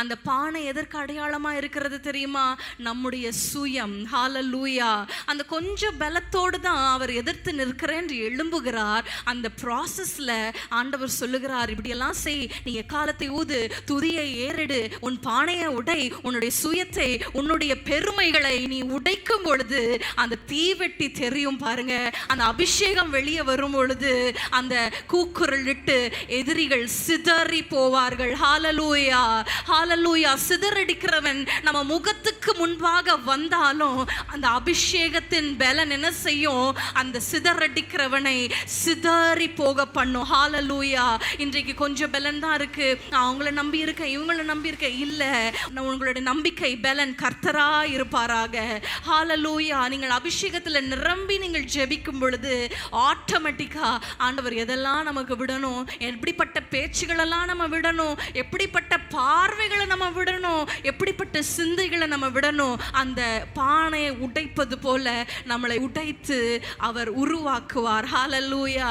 அந்த பானை எதற்கு அடையாளமா இருக்கிறது தெரியுமா? நம்முடைய சுயம். ஹalleluya. அந்த கொஞ்சம் பலத்தோடு தான் அவர் எதிர்த்து நிற்கிறேன் என்று எழும்புகிறார். அந்த ப்ராசஸ்ல ஆண்டவர் சொல்லுகிறார், இப்படியெல்லாம் செய், நீ எக்காலத்தை ஊது, துதியை ஏறெடு, உன் பானையை உடை, உன்னுடைய சுயத்தை, உன்னுடைய பெருமைகளை நீ உடைக்கும் பொழுது அந்த தீவெட்டி தெரியும் பாருங்க. அந்த அபிஷேகம் வெளியே வரும் பொழுது அந்த கூக்குரல் இட்டு எதிரிகள் சிதறி போவார்கள். ஹalleluya, ஹalleluya. சிதறடிக்கிறவன் நம்ம முகத்துக்கு முன்பாக வந்தாலும் அந்த அபிஷேகத்தின் பலன் என்ன செய்யும்? அந்த சிதறடிக்கிறவனை சிதறி போக பண்ணும். ஹalleluya. இன்றைக்கு கொஞ்சம் பலன் தான் இருக்கு, நான் அவங்கள நம்பி இருக்கேன், இவங்கள நம்பி இருக்கேன். இல்ல, உங்களுடைய நம்பிக்கை பலன் கர்த்தரா இருப்பாராக. ஹalleluya. நீங்கள் அபிஷேகத்தில் நிரம்பி நீங்கள் ஜெபிக்கும் பொழுது ஆட்டோமேட்டிக்கா ஆண்டவர் எதெல்லாம் நமக்கு விடணும், எப்படிப்பட்ட பேச்சுகளெல்லாம் நம்ம விடணும், எப்படிப்பட்ட பார்வைகளை நம்ம விடணும், எப்படிப்பட்ட சிந்தைகளை நம்ம விடணும், அந்த பானையை உடைப்பது போல நம்மளை உடைத்து அவர் உருவாக்குவார். ஹalleluya.